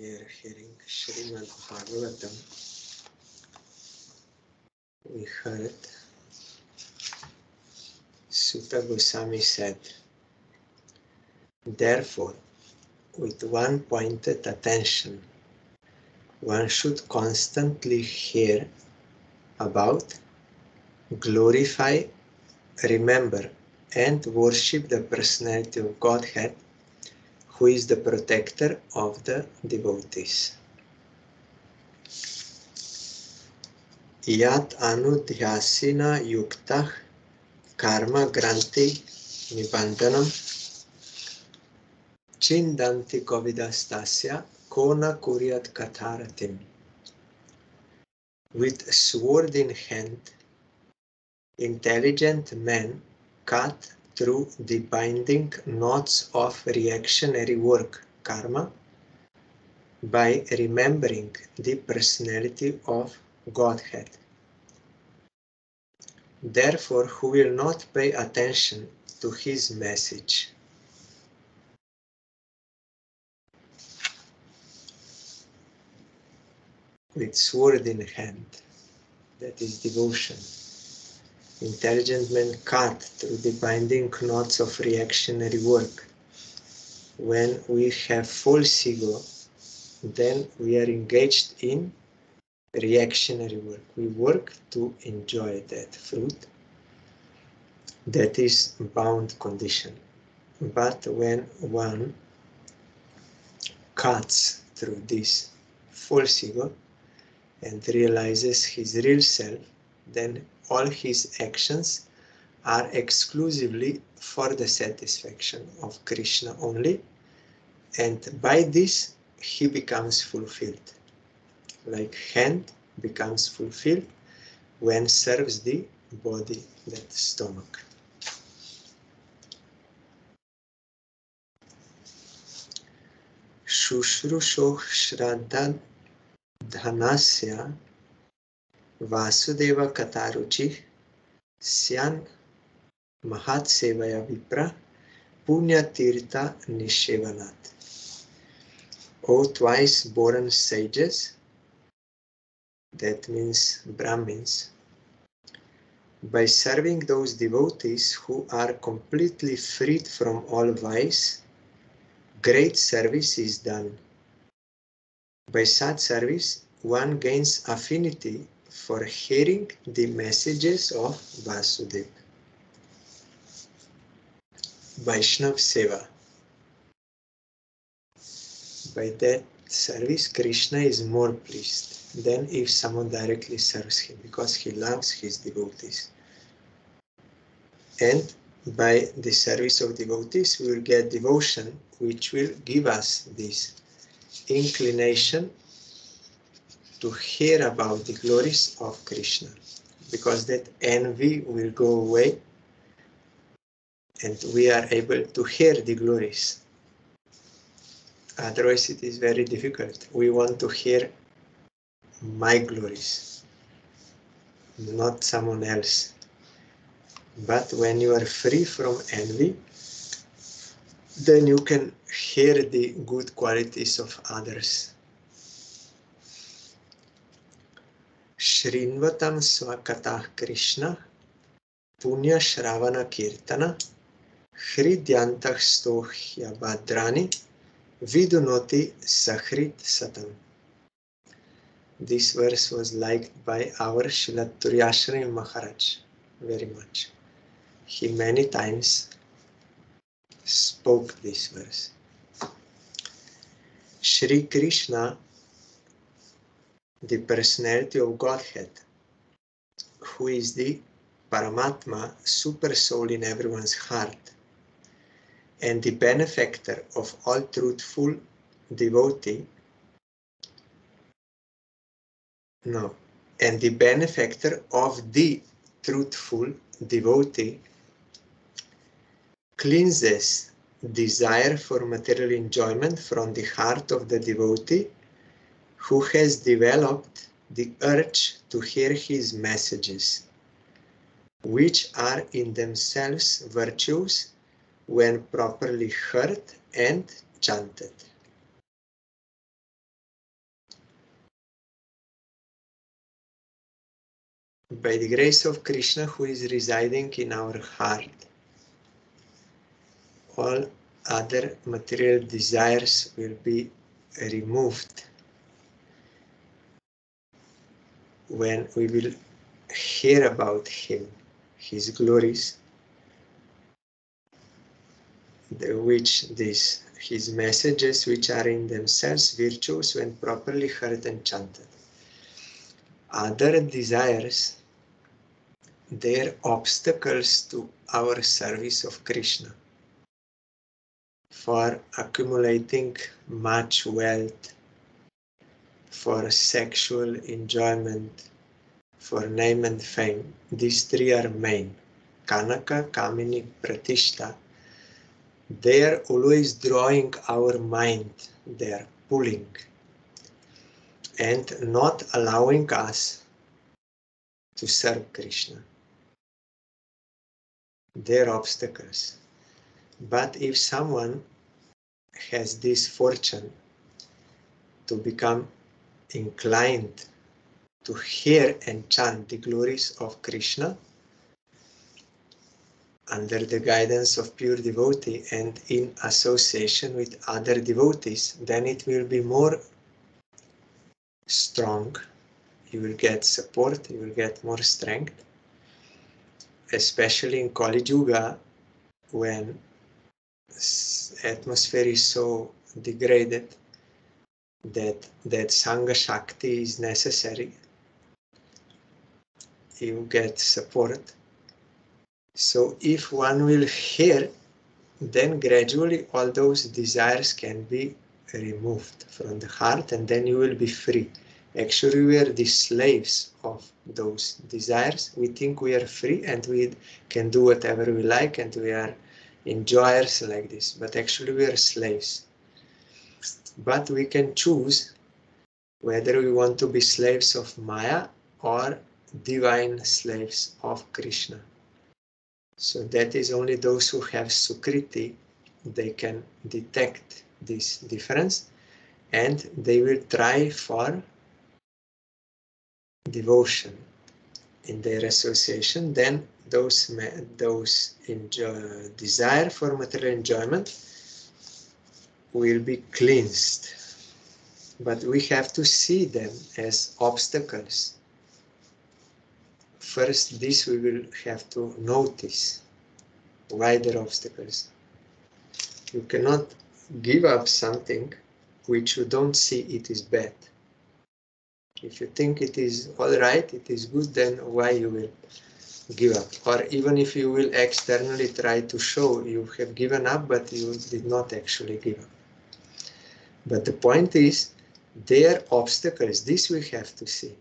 We are hearing SRIMAD BHAGAVATAM. We heard Sutta Goswami said, therefore, with one-pointed attention, one should constantly hear about, glorify, remember, and worship the personality of Godhead, who is the protector of the devotees. Yat anudhyasina yuktah karma granti nibandanam chindanti kovidastasya kona kuryat katharatim. With sword in hand, intelligent men cut through the binding knots of reactionary work, karma, by remembering the personality of Godhead. Therefore, who will not pay attention to his message? With sword in hand, that is devotion. Intelligent men cut through the binding knots of reactionary work. When we have false ego, then we are engaged in reactionary work. We work to enjoy that fruit. That is bound condition. But when one cuts through this false ego and realizes his real self, then all his actions are exclusively for the satisfaction of Krishna only, and by this he becomes fulfilled. Like hand becomes fulfilled when serves the body, that stomach. Shushrusho Shraddha Dhanasya Vasudeva Kataruchi Syan Mahat Sevaya Vipra Punya Tirtha Nishevanat. O twice born sages, that means Brahmins, by serving those devotees who are completely freed from all vice, great service is done. By such service, one gains affinity for hearing the messages of Vasudeva. Vaishnav Seva. By that service, Krishna is more pleased than if someone directly serves him, because he loves his devotees. And by the service of devotees, we will get devotion, which will give us this inclination to hear about the glories of Krishna, because that envy will go away and we are able to hear the glories. Otherwise it is very difficult. We want to hear my glories, not someone else. But when you are free from envy, then you can hear the good qualities of others. Shrinvatam swakatah Krishna punya shravana kirtana hridyantah stohya badrani vidunoti sahrit satam. This verse was liked by our Srila Turyashrami Maharaj very much. He many times spoke this verse. Shri Krishna, the personality of Godhead, who is the Paramatma, super soul in everyone's heart, and the benefactor of all truthful devotee, and the benefactor of the truthful devotee, cleanses desire for material enjoyment from the heart of the devotee who has developed the urge to hear his messages, which are in themselves virtues when properly heard and chanted. by the grace of Krishna who is residing in our heart, all other material desires will be removed when we will hear about Him, His glories, His messages, which are in themselves virtuous when properly heard and chanted. Other desires, they are obstacles to our service of Krishna, for accumulating much wealth, for sexual enjoyment, for name and fame. These three are main. Kanaka, Kamini, Pratishta. They are always drawing our mind, they are pulling and not allowing us to serve Krishna. They are obstacles. But if someone has this fortune to become inclined to hear and chant the glories of Krishna under the guidance of pure devotee and in association with other devotees, then it will be more strong. You will get support, you will get more strength, especially in Kali Yuga, when atmosphere is so degraded that Sangha Shakti is necessary. You get support. So if one will hear, then gradually all those desires can be removed from the heart, and then you will be free. Actually, we are the slaves of those desires. We think we are free and we can do whatever we like and we are enjoyers like this, but actually we are slaves. But we can choose whether we want to be slaves of Maya or divine slaves of Krishna. So that is only those who have Sukriti, they can detect this difference and they will try for devotion in their association. Then those desire for material enjoyment will be cleansed. But we have to see them as obstacles. First, this we will have to notice. Why they're obstacles? You cannot give up something which you don't see it is bad. If you think it is all right, it is good, then why you will give up? Or even if you will externally try to show you have given up, but you did not actually give up. But the point is, they are obstacles. This we have to see.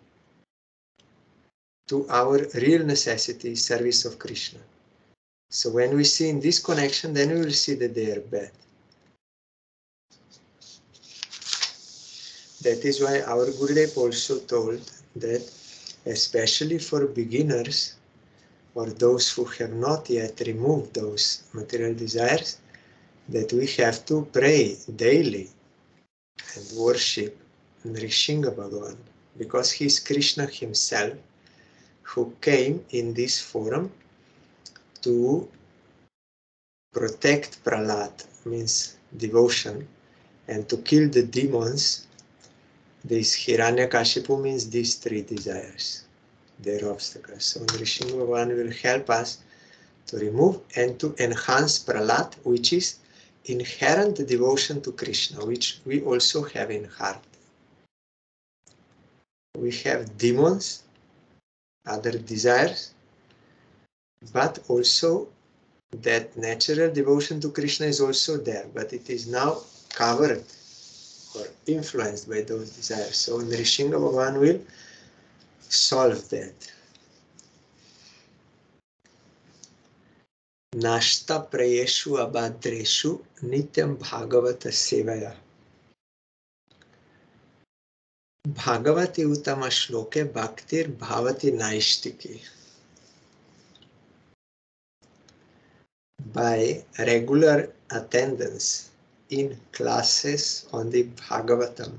To our real necessity, service of Krishna. So when we see in this connection, then we will see that they are bad. That is why our Gurudev also told that, especially for beginners or those who have not yet removed those material desires, that we have to pray daily and worship Nrishinga Bhagavan, because he is Krishna himself who came in this form to protect Prahlad, means devotion, and to kill the demons. This Hiranyakashipu means these three desires, their obstacles. So Nrishinga Bhagavan will help us to remove and to enhance Prahlad, which is inherent devotion to Krishna, which we also have in heart. We have demons, other desires, but also that natural devotion to Krishna is also there, but it is now covered or influenced by those desires. So Nrishinga Bhagavan will solve that. Nashta prayeshu abhadreshu nityam bhagavata sevaya. Bhagavati utama shloke bhaktir bhavati naishtiki. By regular attendance in classes on the Bhagavatam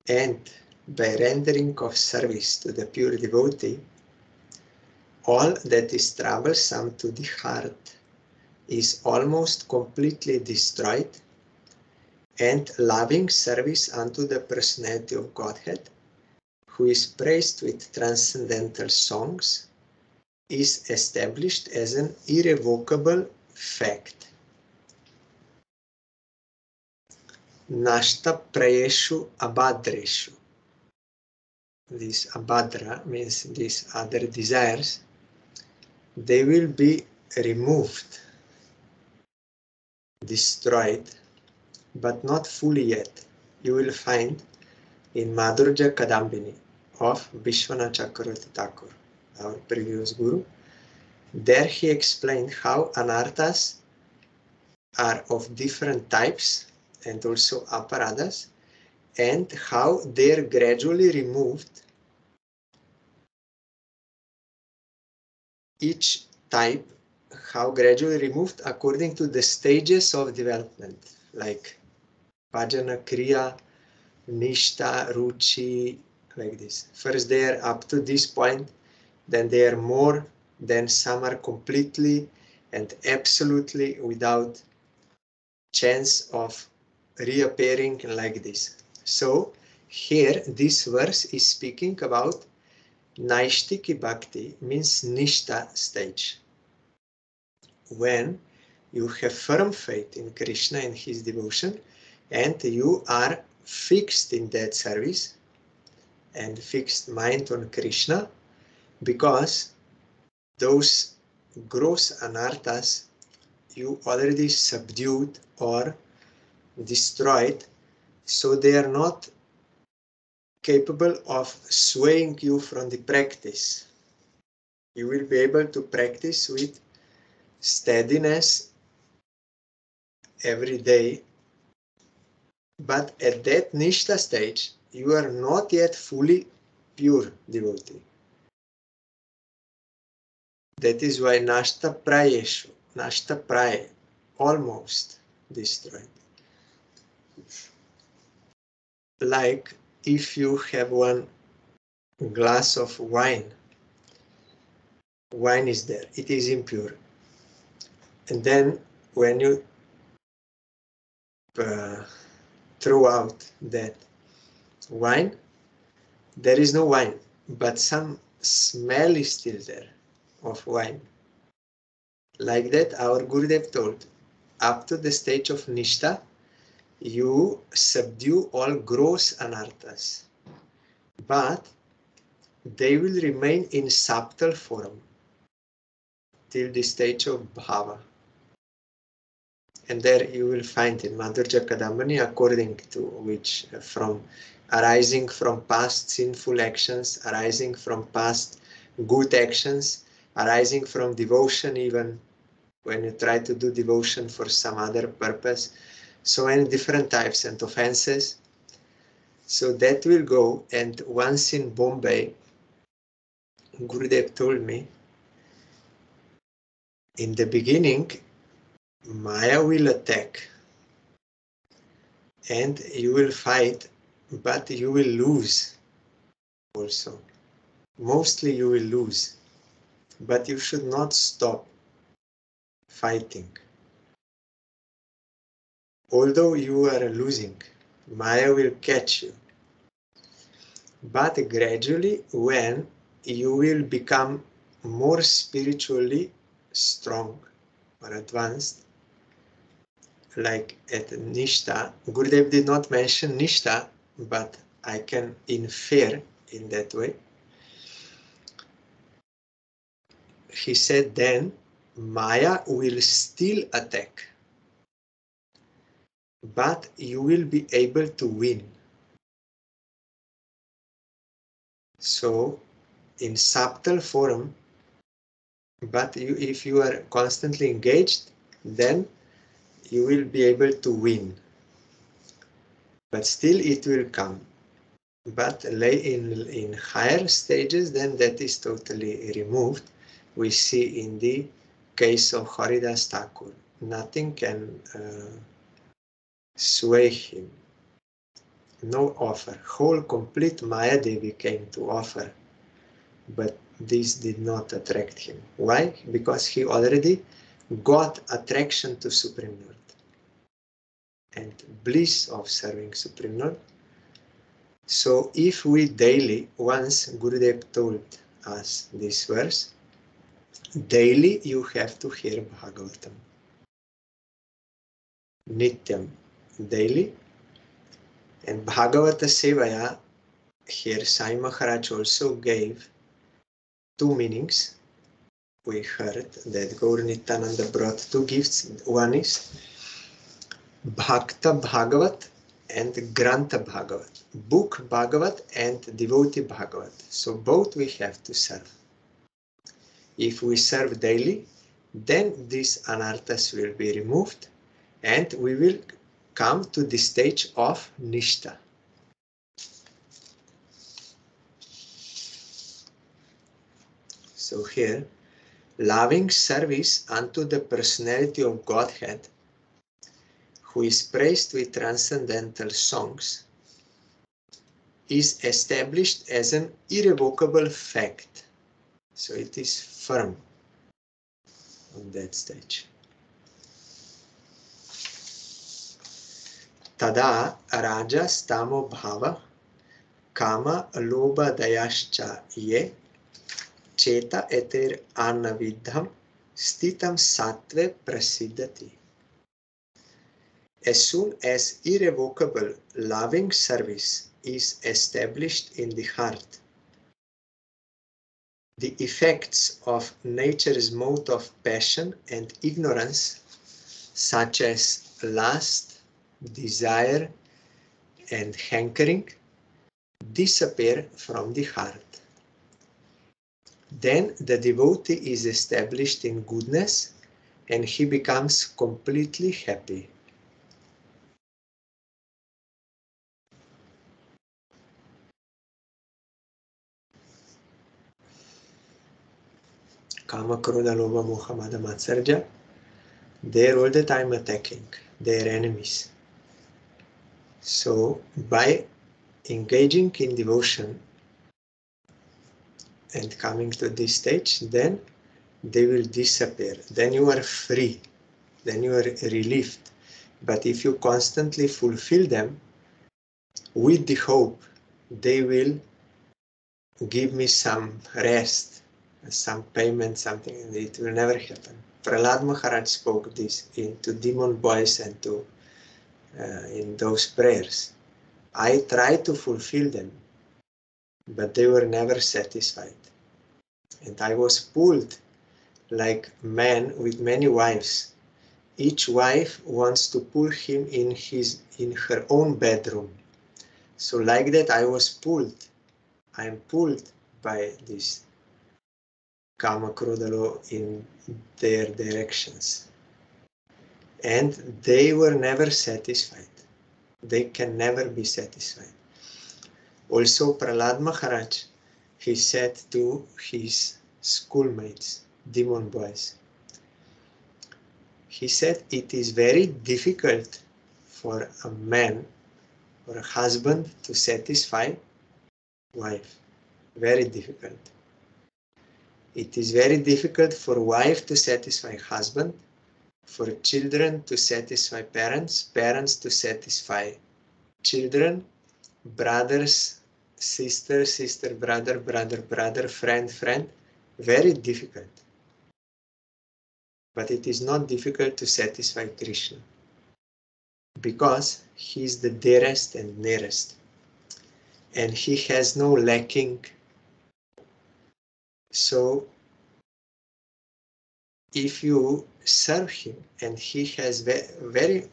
and by rendering of service to the pure devotee, all that is troublesome to the heart is almost completely destroyed, and loving service unto the personality of Godhead, who is praised with transcendental songs, is established as an irrevocable fact. Nashta prayeshu abhadreshu. This abhadra means these other desires, they will be removed, destroyed, but not fully yet. You will find in Madhurya Kadambini of Vishwanath Chakravarti Thakur, our previous guru. There he explained how anarthas are of different types and also aparadas, and how they are gradually removed, each type, how gradually removed according to the stages of development, like bhajana, kriya, nishta, ruchi, like this. First they are up to this point, then they are more, then some are completely and absolutely without chance of reappearing like this. So here this verse is speaking about Naishtiki Bhakti, means Nishta stage. When you have firm faith in Krishna and his devotion, and you are fixed in that service and fixed mind on Krishna, because those gross anarthas you already subdued or destroyed, so they are not capable of swaying you from the practice. You will be able to practice with steadiness every day, but at that Nishta stage, you are not yet fully pure devotee. That is why Nashta Prayeshu, Nashta Pray, almost destroyed. Like if you have one glass of wine, wine is there, it is impure. And then when you throw out that wine, there is no wine, but some smell is still there of wine. Like that, our Gurudev told, up to the stage of Nishta, you subdue all gross anarthas, but they will remain in subtle form till the stage of Bhava. And there you will find in Madhurya Kadambini, according to which from arising from past sinful actions, arising from past good actions, arising from devotion, even when you try to do devotion for some other purpose, so many different types and offenses. So that will go, and once in Bombay, Gurudev told me, in the beginning, Maya will attack and you will fight, but you will lose also. Mostly you will lose, but you should not stop fighting. Although you are losing, Maya will catch you. But gradually, when you will become more spiritually strong or advanced, like at Nishta, Gurudev did not mention Nishta, but I can infer in that way. He said then, Maya will still attack, but you will be able to win. So, in subtle form, but if you are constantly engaged, then you will be able to win. But still it will come. But in higher stages, then that is totally removed. We see in the case of Haridas Thakur, nothing can sway him. no offer. Whole complete Maya Devi came to offer, but this did not attract him. Why? Because he already got attraction to Supreme Lord and bliss of serving Supreme Lord. So if we daily, once Gurudev told us this verse, daily you have to hear Bhagavatam. Nityam, daily. And Bhagavata Sevaya, here Sai Maharaj also gave two meanings. We heard that Gaur Nityananda brought two gifts. One is Bhakta Bhagavat and Grantha Bhagavat. Book Bhagavat and devotee Bhagavat. So both we have to serve. If we serve daily, then these anarthas will be removed and we will come to the stage of Nishta. So here, loving service unto the personality of Godhead, who is praised with transcendental songs, is established as an irrevocable fact. So it is firm on that stage. Tada raja stamo bhava kama lobha dayascha ye cheta eter anavidham stitam sattve prasiddhati. As soon as irrevocable loving service is established in the heart, the effects of nature's mode of passion and ignorance, such as lust, desire, and hankering, disappear from the heart. Then the devotee is established in goodness and he becomes completely happy. Kama, Krodha, Lobha, Moha, Mada, Matsarja, they're all the time attacking their enemies. So by engaging in devotion and coming to this stage, then they will disappear. Then you are free. Then you are relieved. But if you constantly fulfill them with the hope they will give me some rest, some payment, something, it will never happen. Prahlad Maharaj spoke this to demon boys and to in those prayers. I tried to fulfill them, but they were never satisfied. And I was pulled like man with many wives. Each wife wants to pull him in her own bedroom. So like that I was pulled. I am pulled by this Kama Krodha in their directions. And they were never satisfied. They can never be satisfied. Also Prahlad Maharaj, he said to his schoolmates, demon boys, he said it is very difficult for a man or a husband to satisfy wife. Very difficult. It is very difficult for wife to satisfy husband, for children to satisfy parents, parents to satisfy children, brothers, sister, sister, brother, brother, brother, friend, friend. Very difficult. But it is not difficult to satisfy Krishna, because he is the dearest and nearest, and he has no lacking. So if you serve him and he has very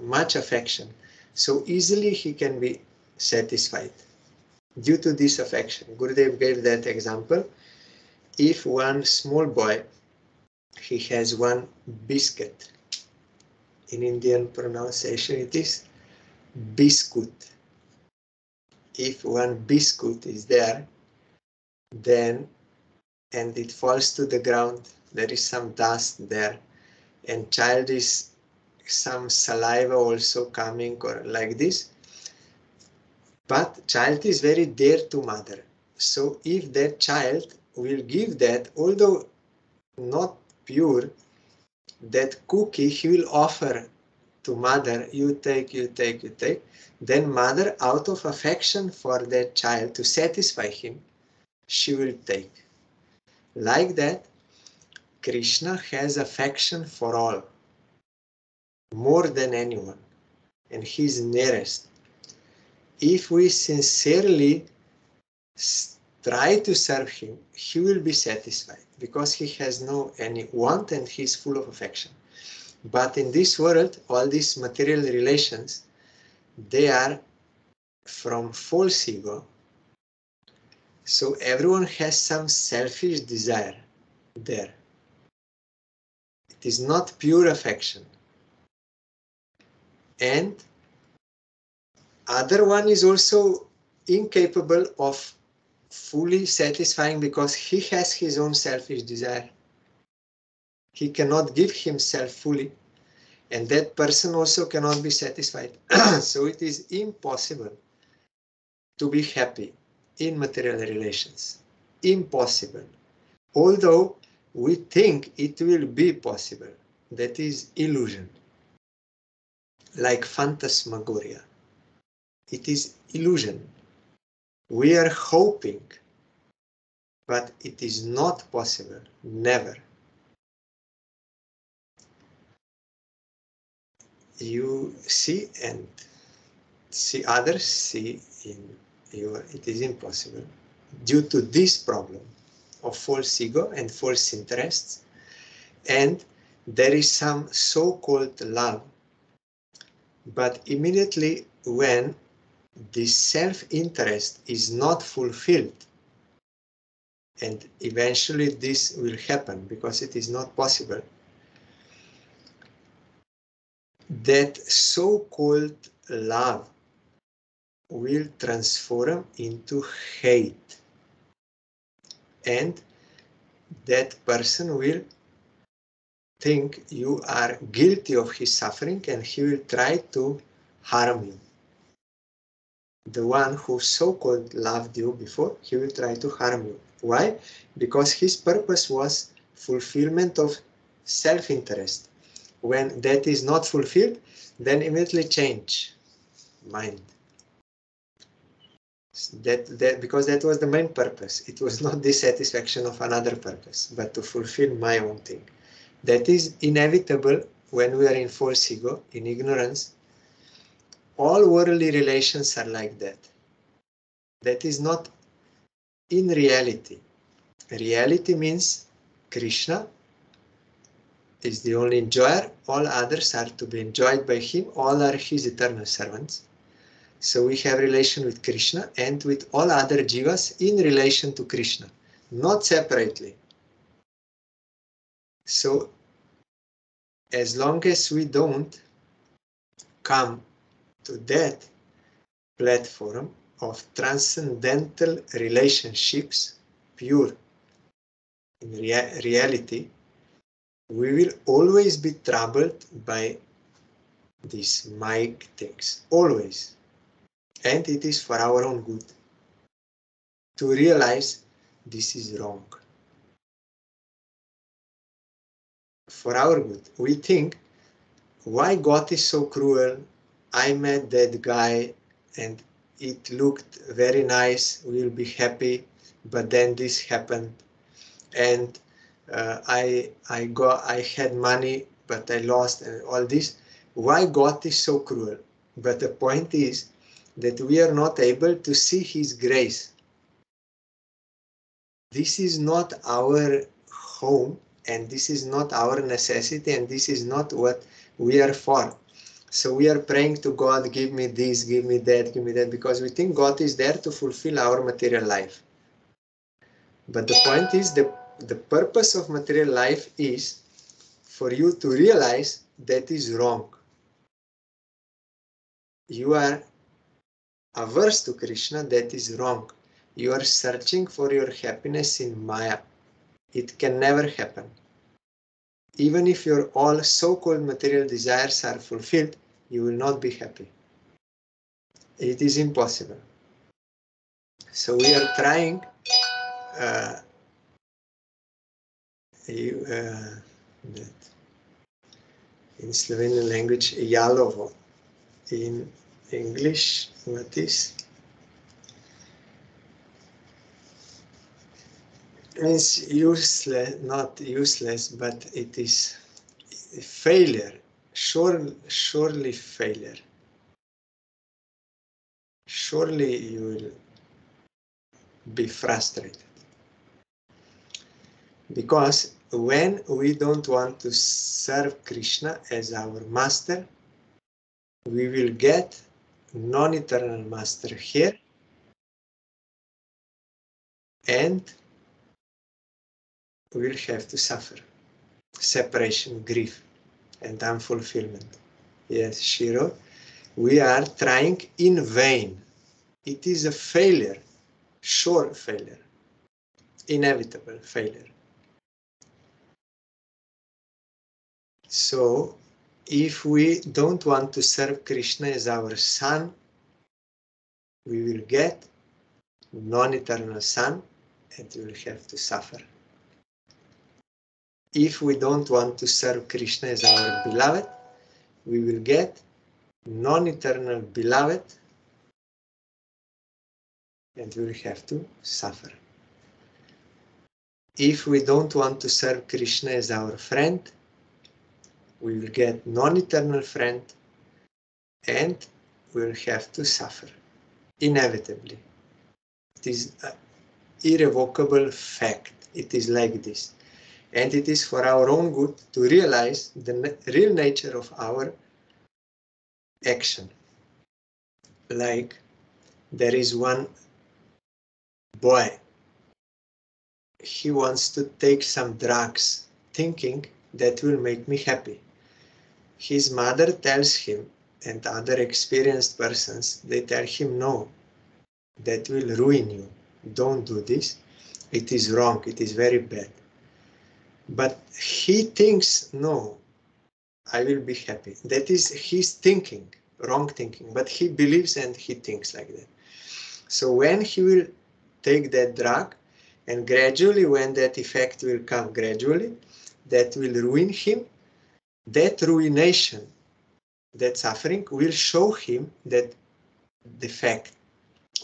much affection, so easily he can be satisfied due to this affection. Gurudev gave that example. If one small boy, he has one biscuit, in Indian pronunciation it is biscuit. If one biscuit is there, then and it falls to the ground, there is some dust there, and child is some saliva also coming or like this, But child is very dear to mother. So if that child will give that, although not pure, that cookie he will offer to mother, you take, you take, you take. Then mother, out of affection for that child to satisfy him, she will take. Like that, Krishna has affection for all, more than anyone, and he is nearest. If we sincerely try to serve him, he will be satisfied because he has no any want and he is full of affection. But in this world, all these material relations, they are from false ego. So everyone has some selfish desire there. It is not pure affection. And other one is also incapable of fully satisfying because he has his own selfish desire. He cannot give himself fully, and that person also cannot be satisfied. So it is impossible to be happy in material relations. Impossible. Although we think it will be possible. That is illusion. Like phantasmagoria. It is illusion. We are hoping, but it is not possible. Never. You see and see others see in you, it is impossible. Due to this problem of false ego and false interests, and there is some so-called love, but immediately when this self-interest is not fulfilled, and eventually this will happen because it is not possible, that so-called love will transform into hate, and that person will think you are guilty of his suffering and he will try to harm you. The one who so-called loved you before, he will try to harm you. Why? Because his purpose was fulfillment of self-interest. When that is not fulfilled, then immediately change mind. Because that was the main purpose. It was not the satisfaction of another purpose, but to fulfill my own thing. That is inevitable when we are in false ego, in ignorance. All worldly relations are like that. That is not in reality. Reality means Krishna is the only enjoyer. All others are to be enjoyed by him. All are his eternal servants. So we have relation with Krishna and with all other jivas in relation to Krishna, not separately. So as long as we don't come to that platform of transcendental relationships, pure in reality, we will always be troubled by these mic things, always. And it is for our own good to realize this is wrong. For our good. We think, why God is so cruel? I met that guy and it looked very nice, we'll be happy, but then this happened. And I had money, but I lost, and all this. Why God is so cruel? But the point is that we are not able to see his grace. This is not our home, and this is not our necessity, and this is not what we are for. So we are praying to God, give me this, give me that, because we think God is there to fulfill our material life. But the point is, the purpose of material life is for you to realize that is wrong. You are averse to Krishna, that is wrong. You are searching for your happiness in Maya. It can never happen. Even if your all so-called material desires are fulfilled, you will not be happy. It is impossible. So we are trying that in Slovenian language, jalovo. In English, what is? Means useless, not useless, but it is failure, surely failure. Surely you will be frustrated. Because when we don't want to serve Krishna as our master, we will get non-eternal master here, and we will have to suffer separation, grief, and unfulfillment. Yes, Shiro, we are trying in vain. It is a failure, sure failure, inevitable failure. So, if we don't want to serve Krishna as our son, we will get non-eternal son, and we will have to suffer. If we don't want to serve Krishna as our beloved, we will get non-eternal beloved, and we will have to suffer. If we don't want to serve Krishna as our friend, we will get non-eternal friend, and we will have to suffer, inevitably. It is an irrevocable fact. It is like this. And it is for our own good to realize the real nature of our action. Like there is one boy, he wants to take some drugs, thinking that will make me happy. His mother tells him, and other experienced persons, they tell him, no, that will ruin you. Don't do this. It is wrong. It is very bad. But he thinks, no, I will be happy. That is his thinking, wrong thinking. But he believes and he thinks like that. So when he will take that drug, and gradually when that effect will come gradually, that will ruin him, that ruination, that suffering will show him that the fact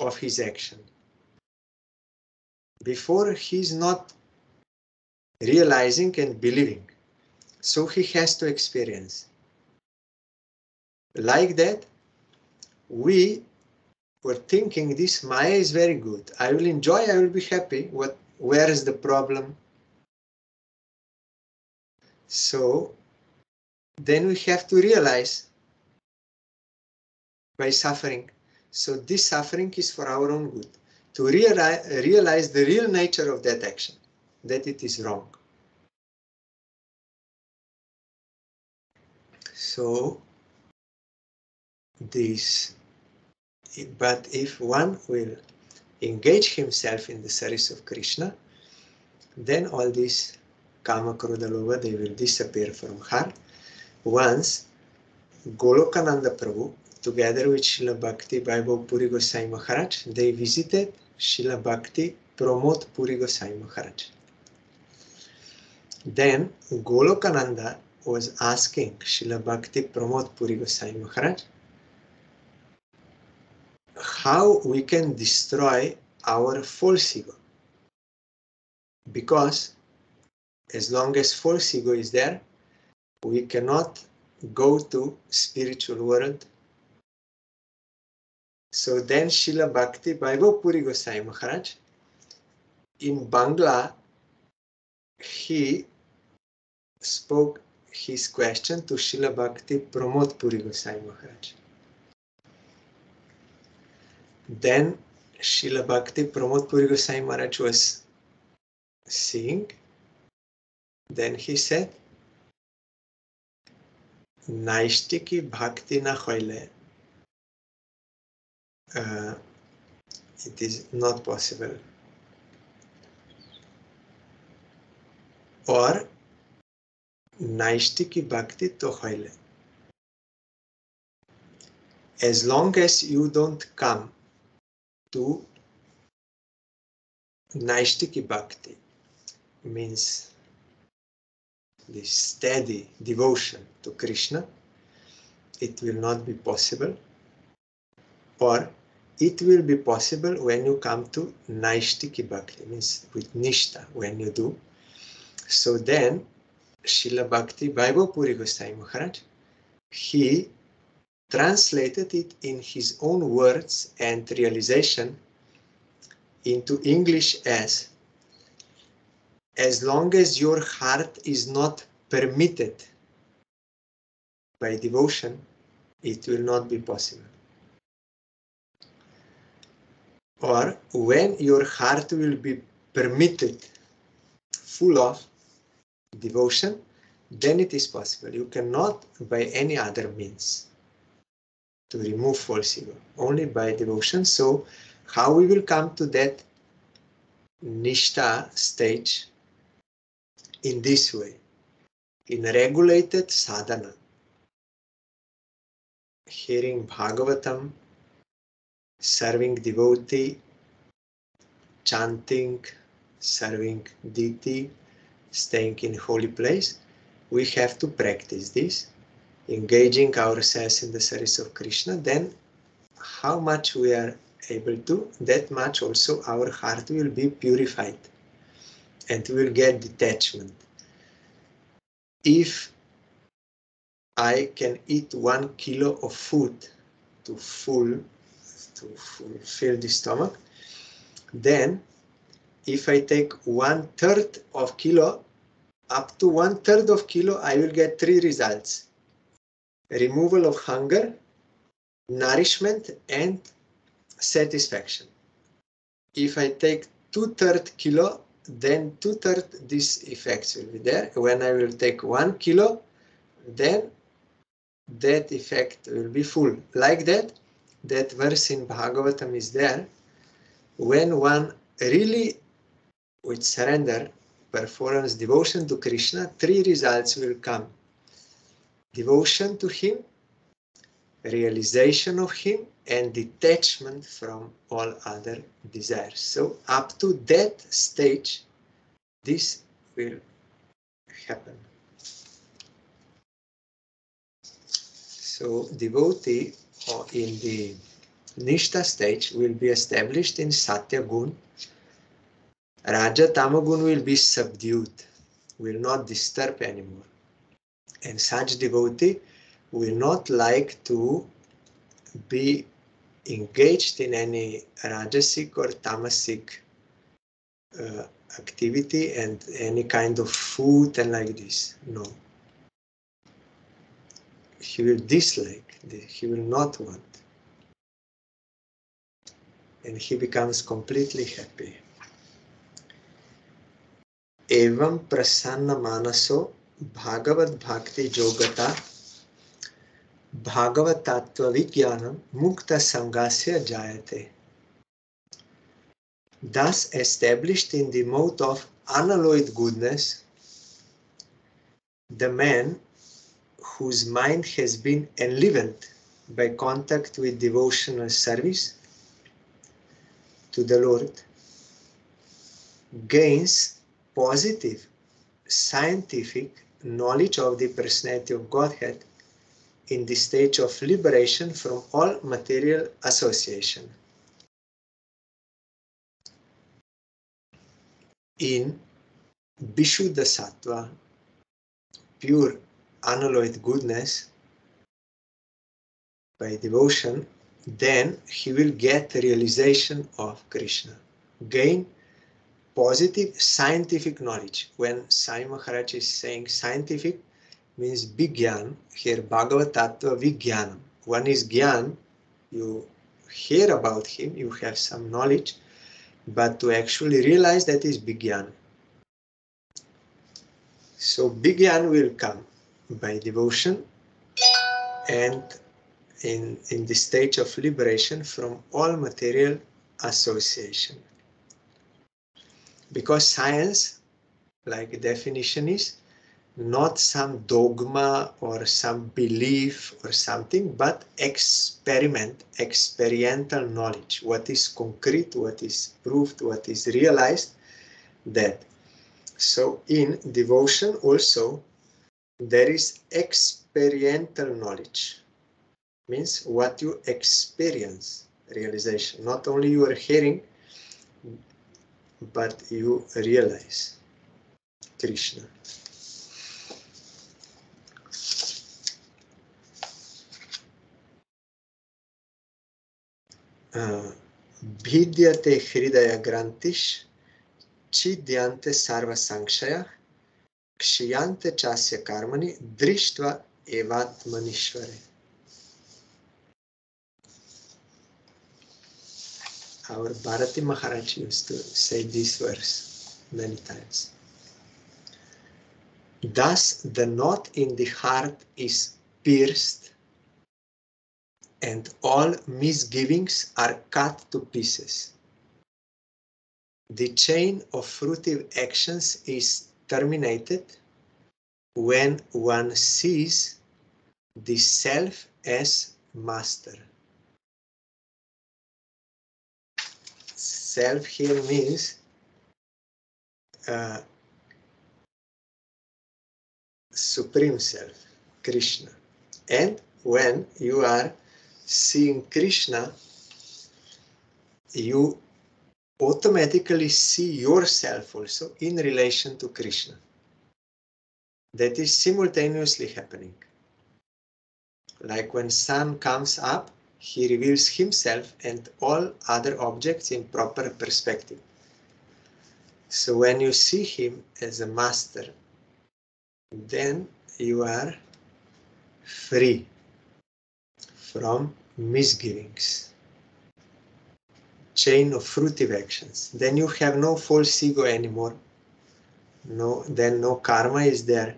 of his action. Before he's not realizing and believing. So he has to experience. Like that, we were thinking this Maya is very good. I will enjoy, I will be happy. Where is the problem? So then we have to realize by suffering. So this suffering is for our own good. To realize the real nature of that action, that it is wrong. So this, but if one will engage himself in the service of Krishna, then all these kama, krodha, lobha, they will disappear from heart. Once Golokananda Prabhu, together with Srila Bhakti Vaibhav Puri Gosai Maharaj, they visited Srila Bhakti Pramod Puri Gosai Maharaj. Then Golokananda was asking Srila Bhakti Pramod Puri Gosai Maharaj how we can destroy our false ego. Because as long as false ego is there, we cannot go to spiritual world. So then Srila Bhakti Vaibhav Puri Gosai Maharaj, in Bangla, he spoke his question to Srila Bhakti Pramod Puri Gosai Maharaj. Then Srila Bhakti Pramod Puri Gosai Maharaj was seeing. Then he said, Naishtiki Bhakti na hoile. It is not possible. Or Naishtiki Bhakti to hoile. As long as you don't come to Naishtiki Bhakti means this steady devotion to Krishna, it will not be possible. Or it will be possible when you come to Naishtiki Bhakti, means with Nishta, when you do. So then, Srila Bhakti Vaibhav Goswami Maharaj, he translated it in his own words and realization into English as long as your heart is not permitted by devotion, it will not be possible. Or when your heart will be permitted, full of devotion, then it is possible. You cannot by any other means to remove false ego, only by devotion. So how we will come to that Nishta stage? In this way, in regulated sadhana, hearing Bhagavatam, serving devotee, chanting, serving deity, staying in holy place, we have to practice this, engaging ourselves in the service of Krishna. Then how much we are able to, that much also our heart will be purified and we will get detachment. If I can eat 1 kilo of food to fulfill the stomach, then if I take 1/3 of kilo, up to 1/3 of kilo, I will get 3 results: removal of hunger, nourishment, and satisfaction. If I take 2/3 kilo, then 2/3 these effects will be there. When I will take 1 kilo, then that effect will be full. Like that verse in Bhagavatam is there. When one really, with surrender, performs devotion to Krishna, 3 results will come: devotion to him, realization of him, and detachment from all other desires. So up to that stage, this will happen. So devotee in the Nishta stage will be established in Satya Gun. Raja Tamagun will be subdued, will not disturb anymore. And such devotee will not like to be engaged in any rajasic or tamasic activity and any kind of food and like this. No. He will dislike, he will not want. And he becomes completely happy. Evam prasanna manaso bhagavad bhakti jogata bhagavatatva vijnanam mukta sangasya jayate. Thus established in the mode of unalloyed goodness, the man whose mind has been enlivened by contact with devotional service to the Lord gains positive scientific knowledge of the personality of Godhead in the stage of liberation from all material association. In Vishuddha Sattva, pure unalloyed goodness, by devotion, then he will get realization of Krishna, gain positive scientific knowledge. When Sai Maharaj is saying scientific, means Vigyan, here Bhagavatattva Vijnanam. One is Gyan, you hear about him, you have some knowledge, but to actually realize that is Vigyan. So Vigyan will come by devotion and in the stage of liberation from all material association. Because science, like definition is, not some dogma or some belief or something, but experiential knowledge, what is concrete, what is proved, what is realized, that. So in devotion also, there is experiential knowledge, means what you experience, realization. Not only you are hearing, but you realize Krishna. Bhidyate hridaya grantish chidyante sarva sankshaya kshiyante chasya karmani drishtva evatmanishvare. Our Bharati Maharaj used to say this verse many times. Thus the knot in the heart is pierced, and all misgivings are cut to pieces. The chain of fruitive actions is terminated when one sees the self as master. Self here means Supreme Self, Krishna. And when you are seeing Krishna, you automatically see yourself also in relation to Krishna. That is simultaneously happening. Like when sun comes up, he reveals himself and all other objects in proper perspective. So when you see him as a master, then you are free from misgivings, chain of fruitive actions. Then you have no false ego anymore. Then no karma is there.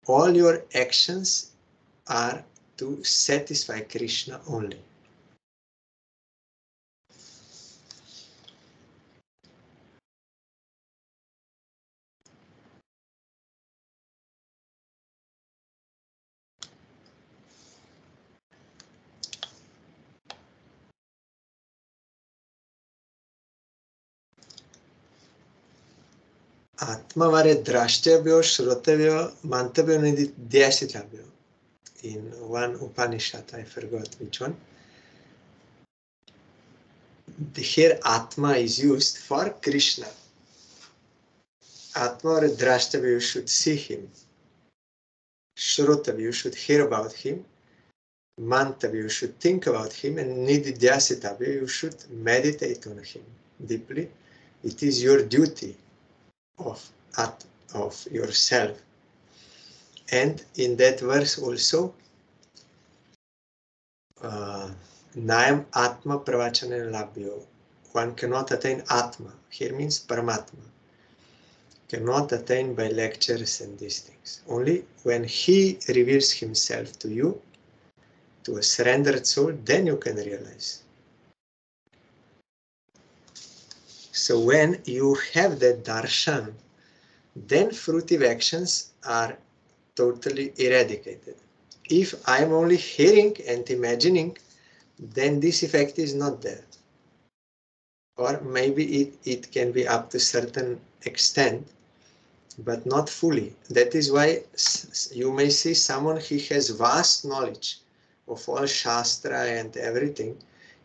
All your actions are to satisfy Krishna only. Atmavare drashtavyo, shrotavyo, mantavyo, nidhyasitavyo. In one Upanishad, I forgot which one. Here Atma is used for Krishna. Atmavare drashtavyo, you should see him. Shrotavyo, you should hear about him. Mantavyo, you should think about him. And nidhyasitavyo, you should meditate on him deeply. It is your duty of yourself. And in that verse also, Nayam Atma Pravachana Labhyo. One cannot attain Atma. Here means Paramatma. Cannot attain by lectures and these things. Only when he reveals himself to you, to a surrendered soul, then you can realize. So when you have that darshan, then fruitive actions are totally eradicated. If I'm only hearing and imagining, then this effect is not there. Or maybe it can be up to a certain extent, but not fully. That is why you may see someone, he has vast knowledge of all Shastra and everything,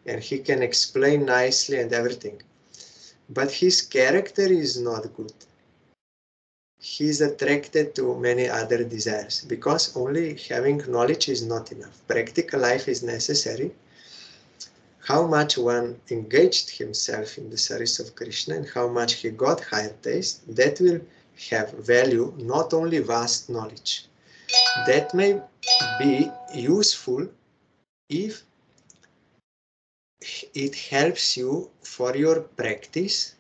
and he can explain nicely and everything. But his character is not good. He is attracted to many other desires, because only having knowledge is not enough. Practical life is necessary. How much one engaged himself in the service of Krishna and how much he got higher taste, that will have value, not only vast knowledge. That may be useful if it helps you for your practice,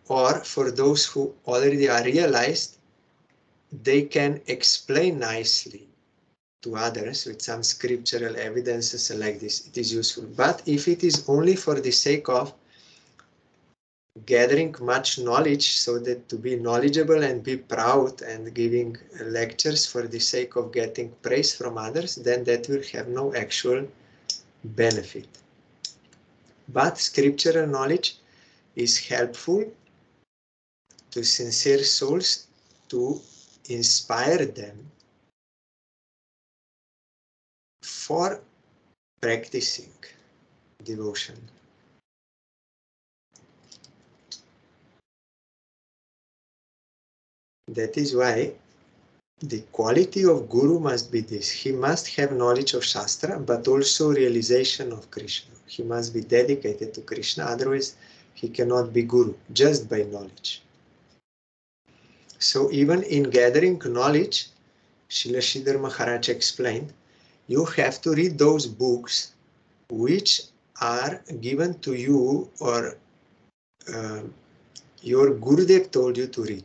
or for those who already are realized, they can explain nicely to others with some scriptural evidences like this. It is useful. But if it is only for the sake of gathering much knowledge so that to be knowledgeable and be proud and giving lectures for the sake of getting praise from others, then that will have no actual benefit. But scriptural knowledge is helpful to sincere souls to inspire them for practicing devotion. That is why the quality of Guru must be this. He must have knowledge of Shastra, but also realization of Krishna. He must be dedicated to Krishna, otherwise he cannot be Guru, just by knowledge. So even in gathering knowledge, Srila Sridhar Maharaj explained, you have to read those books which are given to you or your Gurudev told you to read.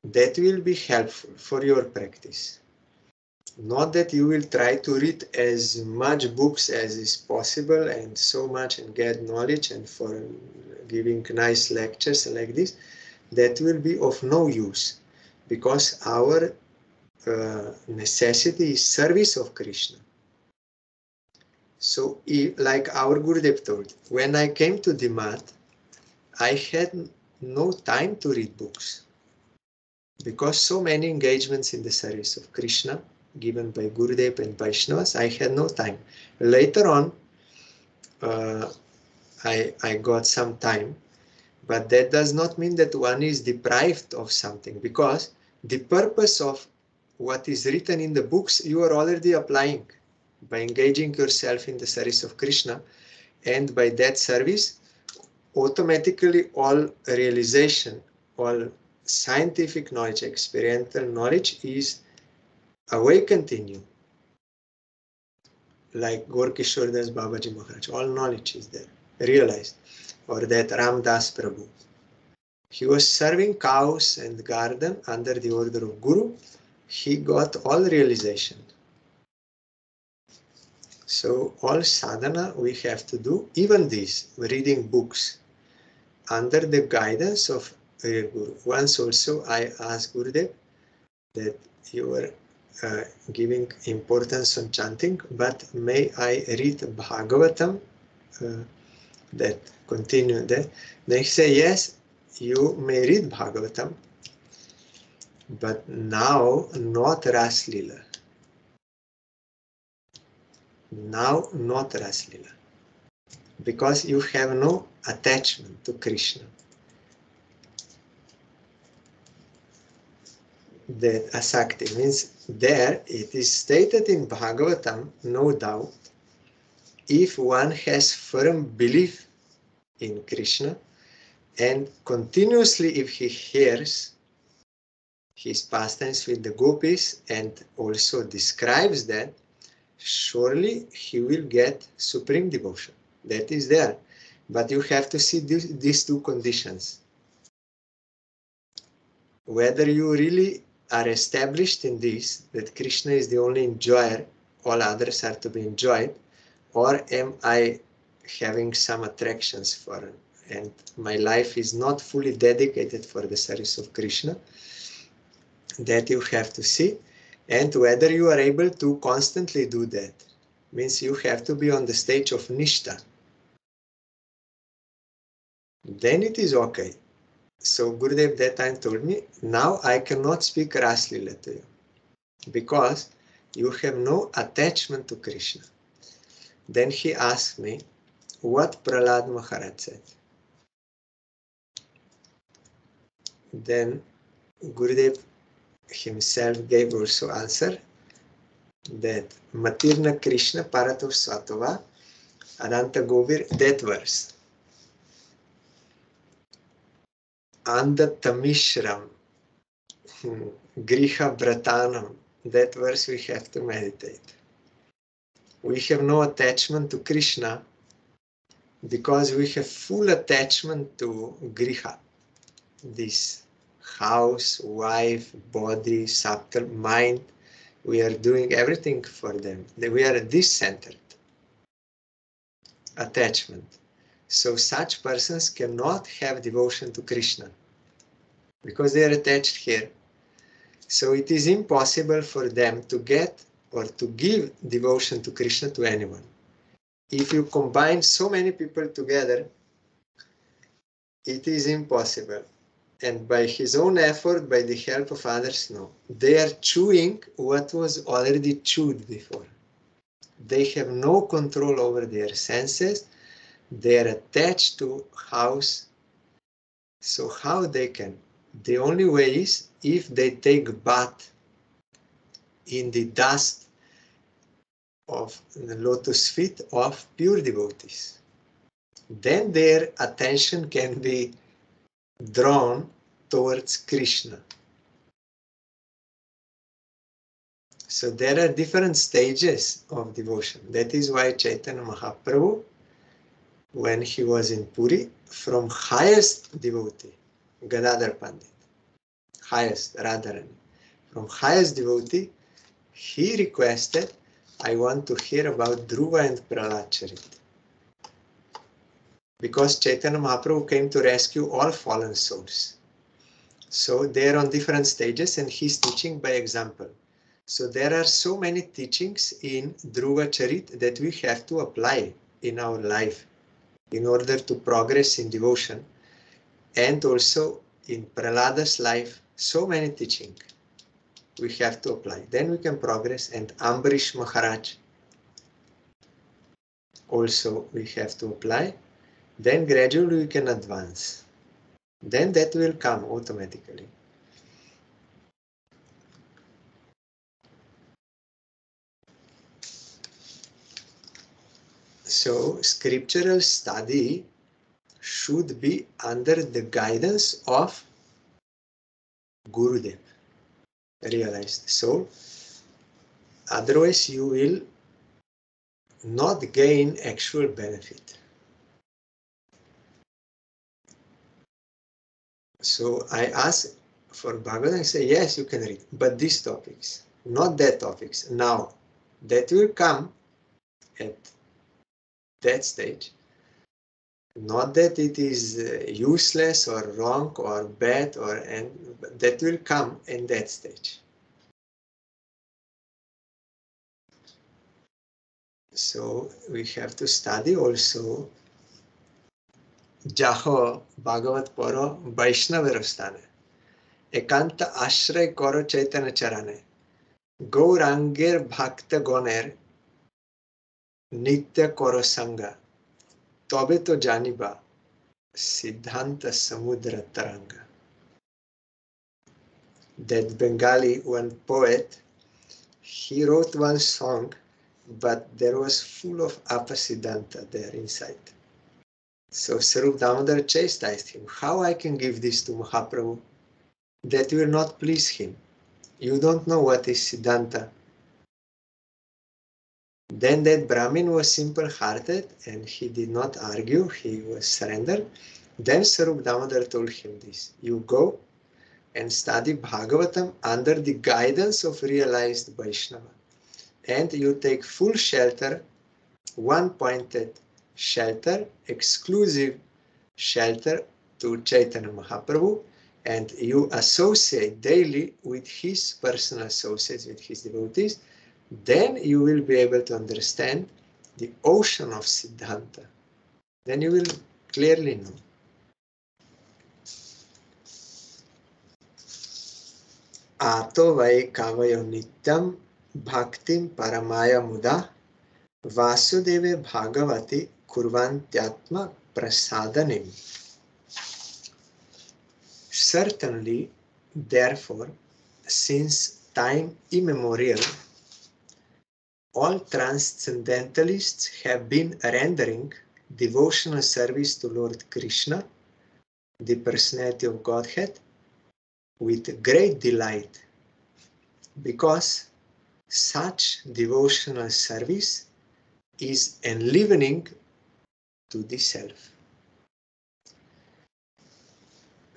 That will be helpful for your practice. Not that you will try to read as much books as is possible and so much and get knowledge and for giving nice lectures like this. That will be of no use because our necessity is service of Krishna. So if, like our Gurudev told, when I came to the mat, I had no time to read books because so many engagements in the service of Krishna given by Gurudev and Vaishnavas, I had no time. Later on, I got some time, but that does not mean that one is deprived of something, because the purpose of what is written in the books you are already applying by engaging yourself in the service of Krishna, and by that service automatically all realization, all scientific knowledge, experiential knowledge is awakened in you. Like Gaur Kishore Das Babaji Maharaj, all knowledge is there, realized. Or that Ram Das Prabhu. He was serving cows and garden under the order of Guru. He got all realization. So all sadhana we have to do, even this, reading books, under the guidance of real Guru. Once also I asked Gurudev that you were giving importance on chanting, but may I read Bhagavatam? That continue that. Then he said, yes, you may read Bhagavatam, but now not Ras Lila. Now not Ras Lila. Because you have no attachment to Krishna. That asakti means there it is stated in Bhagavatam, no doubt, if one has firm belief in Krishna and continuously if he hears his pastimes with the gopis and also describes that, surely he will get supreme devotion. That is there. But you have to see these two conditions. Whether you really are established in this, that Krishna is the only enjoyer, all others are to be enjoyed, or am I having some attractions for it, and my life is not fully dedicated for the service of Krishna, that you have to see, and whether you are able to constantly do that. Means you have to be on the stage of Nishta. Then it is okay. So Gurudev that time told me, now I cannot speak Ras Lila to you, because you have no attachment to Krishna. Then he asked me, what Prahlad Maharaj said. Then Gurudev himself gave also answer that Matirna Krishna Parato Satova Ananta Govir, that verse. Anda Tamishram Griha Bratanam, that verse we have to meditate. We have no attachment to Krishna because we have full attachment to Griha, this house, wife, body, subtle mind. We are doing everything for them. We are this-centered attachment. So such persons cannot have devotion to Krishna because they are attached here. So it is impossible for them to get or to give devotion to Krishna to anyone. If you combine so many people together, it is impossible. And by his own effort, by the help of others, no. They are chewing what was already chewed before. They have no control over their senses. They are attached to house. So how they can? The only way is if they take bath in the dust of the lotus feet of pure devotees. Then their attention can be drawn towards Krishna. So there are different stages of devotion. That is why Chaitanya Mahaprabhu, when he was in Puri, from highest devotee, Gadadhar Pandit, highest Radharani, from highest devotee, he requested, I want to hear about Dhruva and Prahlad Charit. Because Chaitanya Mahaprabhu came to rescue all fallen souls. So they are on different stages and he's teaching by example. So there are so many teachings in Dhruva Charit that we have to apply in our life in order to progress in devotion. And also in Prahlada's life, so many teachings we have to apply. Then we can progress. And Ambarish Maharaj also we have to apply. Then gradually we can advance. Then that will come automatically. So scriptural study should be under the guidance of Gurudev, realized soul. Otherwise you will not gain actual benefit. So I ask for Bhagavad, I say, yes, you can read, but these topics, not that topics. Now, that will come at that stage. Not that it is useless or wrong or bad, and that will come in that stage. So we have to study also Jaho Bhagavat Paro Vaishnaver Sthane. Ekanta Ashray Koro Chaitanya Charane. Gaurangir Bhakta Goner Nitya Koro Sangha. Tobe to Janiba Siddhanta Samudra Taranga. That Bengali, one poet, he wrote one song, but there was full of Apasiddhanta there inside. So Sarup Damodar chastised him. How I can give this to Mahaprabhu? That will not please him. You don't know what is Siddhanta. Then that Brahmin was simple-hearted and he did not argue. He was surrendered. Then Sarup Damodar told him this. You go and study Bhagavatam under the guidance of realized Vaishnava. And you take full shelter, one-pointed shelter, exclusive shelter to Chaitanya Mahaprabhu, and you associate daily with his personal associates, with his devotees, then you will be able to understand the ocean of Siddhanta. Then you will clearly know. Ato vai kavayo nityam bhaktim paramaya muda vasudeve bhagavati kurvantyatma prasadanim. Certainly, therefore, since time immemorial, all transcendentalists have been rendering devotional service to Lord Krishna, the personality of Godhead, with great delight, because such devotional service is enlivening to the self.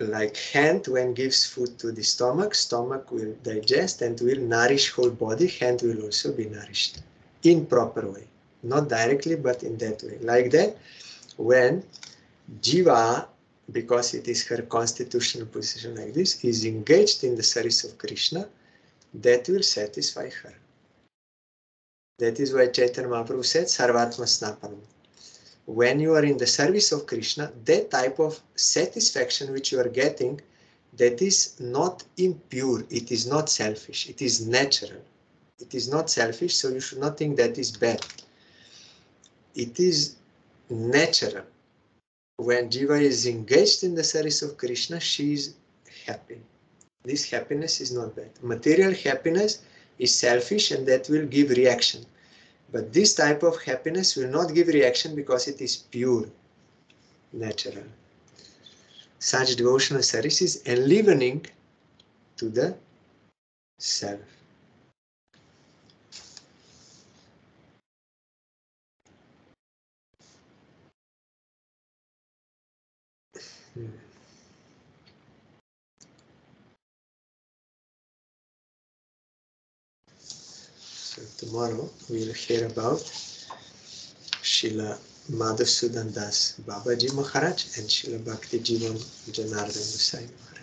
Like hand, when gives food to the stomach, stomach will digest and will nourish whole body, hand will also be nourished in proper way. Not directly, but in that way. Like that, When Jiva, because it is her constitutional position like this, is engaged in the service of Krishna, that will satisfy her. That is why Chaitanya Mahaprabhu said, Sarvatma Snapanam. When you are in the service of Krishna, that type of satisfaction which you are getting, that is not impure, it is not selfish, it is natural. It is not selfish, so you should not think that is bad. It is natural. When Jiva is engaged in the service of Krishna, she is happy. This happiness is not bad. Material happiness is selfish and that will give reaction. But this type of happiness will not give reaction because it is pure, natural. Such devotional service is enlivening to the self. So tomorrow we will hear about Srila Madhusudan Das Babaji Maharaj and Srila Bhakti Jivan Janardhan Gosai Maharaj.